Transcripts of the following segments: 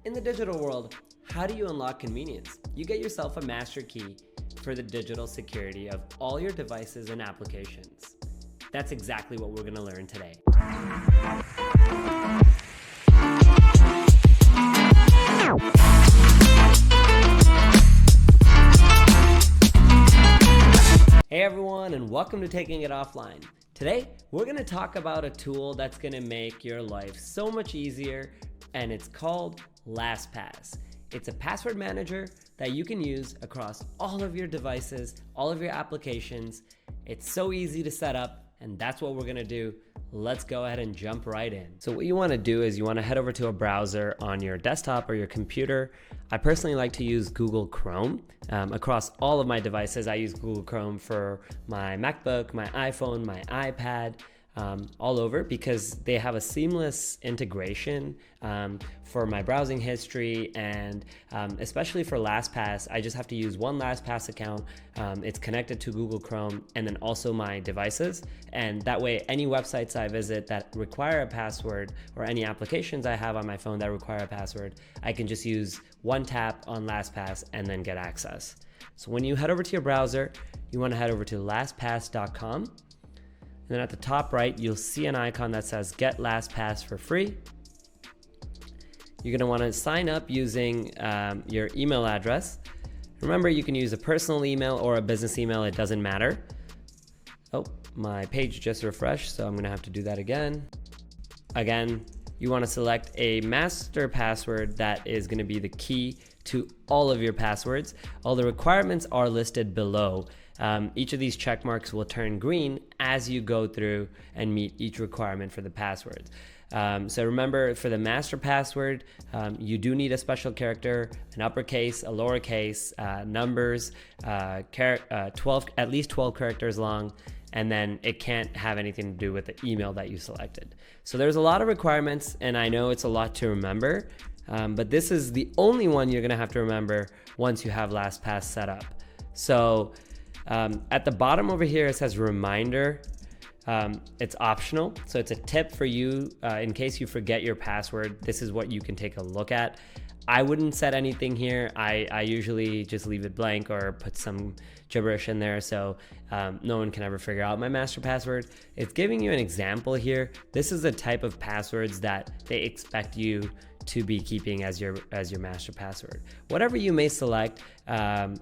In the digital world, how do you unlock convenience? You get yourself a master key for the digital security of all your devices and applications. That's exactly what we're going to learn today. Hey everyone, and welcome to Taking It Offline. Today, we're going to talk about a tool that's going to make your life so much easier, and it's called LastPass. It's a password manager that you can use across all of your devices, all of your applications. It's so easy to set up, and that's what we're going to do. Let's go ahead and jump right in. So what you want to do is you want to head over to a browser on your desktop or your computer. I personally like to use Google Chrome. Across all of my devices, I use Google Chrome for my MacBook, my iPhone, my iPad, all over, because they have a seamless integration for my browsing history, and especially for LastPass, I just have to use one LastPass account. It's connected to Google Chrome and then also my devices, and that way any websites I visit that require a password or any applications I have on my phone that require a password, I can just use one tap on LastPass and then get access. So when you head over to your browser, you want to head over to lastpass.com. And then at the top right, you'll see an icon that says Get LastPass for free. You're going to want to sign up using your email address. Remember, you can use a personal email or a business email. It doesn't matter. Oh, my page just refreshed, so I'm going to have to do that again. Again, you want to select a master password that is going to be the key to all of your passwords. All the requirements are listed below. Each of these check marks will turn green as you go through and meet each requirement for the passwords. So remember, for the master password, you do need a special character, an uppercase, a lowercase, numbers, at least 12 characters long, and then it can't have anything to do with the email that you selected. So there's a lot of requirements, and I know it's a lot to remember, but this is the only one you're gonna have to remember once you have LastPass set up. So at the bottom over here, it says reminder. It's optional, so it's a tip for you in case you forget your password. This is what you can take a look at. I wouldn't set anything here. I usually just leave it blank or put some gibberish in there, so no one can ever figure out my master password. It's giving you an example here. This is the type of passwords that they expect you to be keeping as your master password. Whatever you may select,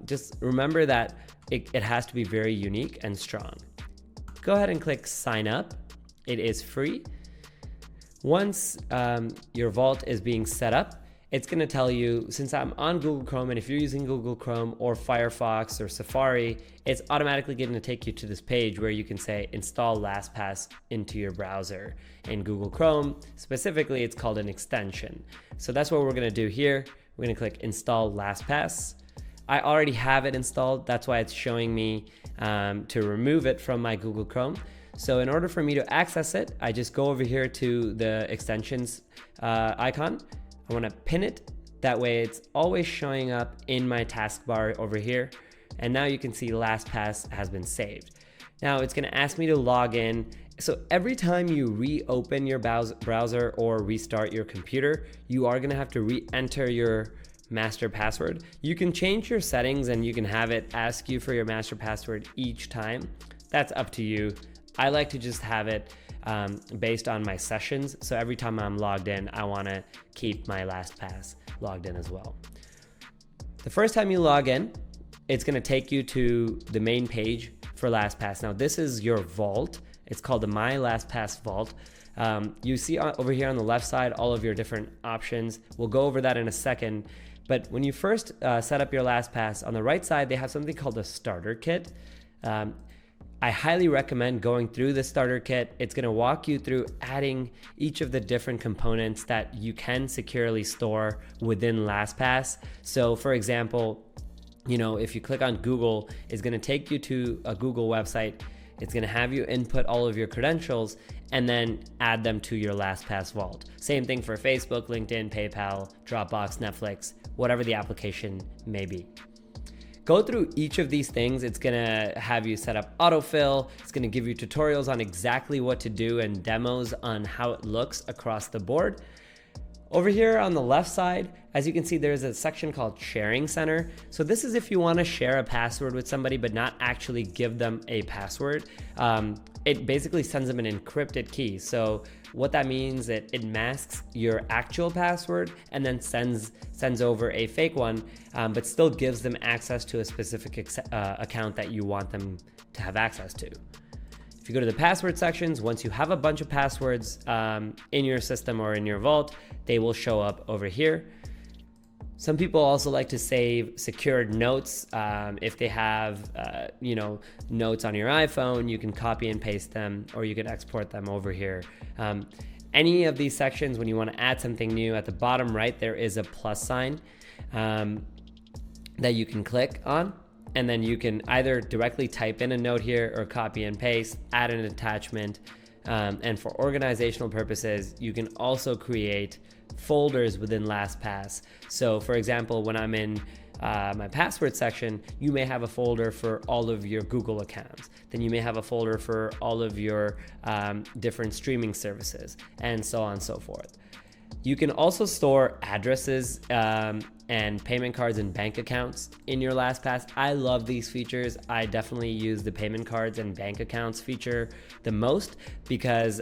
just remember that it has to be very unique and strong. Go ahead and click sign up. It is free. Once your vault is being set up, it's going to tell you, since I'm on Google Chrome, and if you're using Google Chrome or Firefox or Safari, it's automatically going to take you to this page where you can say install LastPass into your browser. In Google Chrome, specifically, it's called an extension. So that's what we're going to do here. We're going to click install LastPass. I already have it installed. That's why it's showing me to remove it from my Google Chrome. So in order for me to access it, I just go over here to the extensions icon. I want to pin it. That way it's always showing up in my taskbar over here. And now you can see LastPass has been saved. Now it's going to ask me to log in. So every time you reopen your browser or restart your computer, you are going to have to re-enter your master password. You can change your settings and you can have it ask you for your master password each time. That's up to you. I like to just have it based on my sessions. So every time I'm logged in, I want to keep my LastPass logged in as well. The first time you log in, it's going to take you to the main page for LastPass. Now this is your vault. It's called the My LastPass Vault. You see over here on the left side all of your different options. We'll go over that in a second. But when you first set up your LastPass, on the right side, they have something called a starter kit. I highly recommend going through the starter kit. It's going to walk you through adding each of the different components that you can securely store within LastPass. So for example, if you click on Google, it's going to take you to a Google website. It's going to have you input all of your credentials and then add them to your LastPass vault. Same thing for Facebook, LinkedIn, PayPal, Dropbox, Netflix, whatever the application may be. Go through each of these things. It's gonna have you set up autofill. It's gonna give you tutorials on exactly what to do and demos on how it looks across the board. Over here on the left side, as you can see, there's a section called Sharing Center. So this is if you want to share a password with somebody but not actually give them a password. It basically sends them an encrypted key. So what that means, it masks your actual password and then sends over a fake one, but still gives them access to a specific account that you want them to have access to. If you go to the password sections, once you have a bunch of passwords in your system or in your vault, they will show up over here. Some people also like to save secured notes. If they have, notes on your iPhone, you can copy and paste them, or you can export them over here. Any of these sections, when you want to add something new, at the bottom right, there is a plus sign that you can click on. And then you can either directly type in a note here or copy and paste, add an attachment. And for organizational purposes, you can also create folders within LastPass. So for example, when I'm in my password section, you may have a folder for all of your Google accounts. Then you may have a folder for all of your different streaming services, and so on and so forth. You can also store addresses and payment cards and bank accounts in your LastPass. I love these features. I definitely use the payment cards and bank accounts feature the most because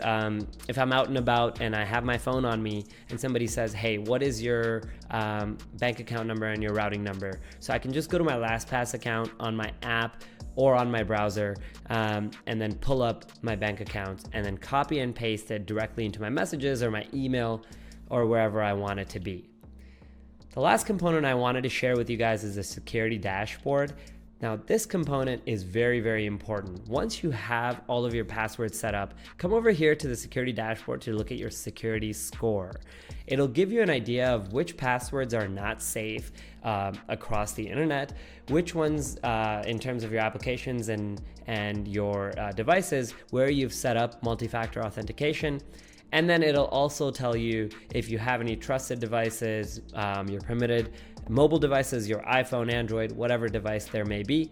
if I'm out and about and I have my phone on me and somebody says, hey, what is your bank account number and your routing number? So I can just go to my LastPass account on my app or on my browser and then pull up my bank account and then copy and paste it directly into my messages or my email or wherever I want it to be. The last component I wanted to share with you guys is a security dashboard. Now, this component is very, very important. Once you have all of your passwords set up, come over here to the security dashboard to look at your security score. It'll give you an idea of which passwords are not safe across the internet, which ones in terms of your applications and your devices where you've set up multi-factor authentication. And then it'll also tell you if you have any trusted devices, your permitted mobile devices, your iPhone, Android, whatever device there may be.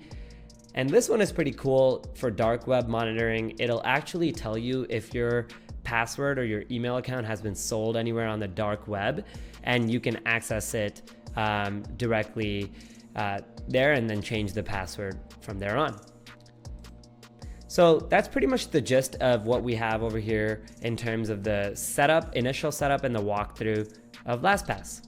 And this one is pretty cool for dark web monitoring. It'll actually tell you if your password or your email account has been sold anywhere on the dark web, and you can access it directly there and then change the password from there on. So that's pretty much the gist of what we have over here in terms of the setup, initial setup, and the walkthrough of LastPass.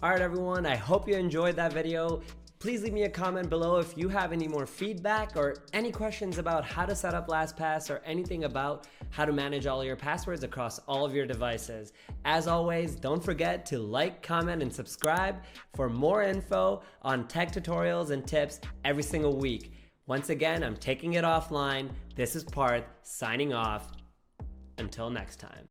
All right, everyone, I hope you enjoyed that video. Please leave me a comment below if you have any more feedback or any questions about how to set up LastPass or anything about how to manage all your passwords across all of your devices. As always, don't forget to like, comment, and subscribe for more info on tech tutorials and tips every single week. Once again, I'm taking it offline. This is Parth signing off. Until next time.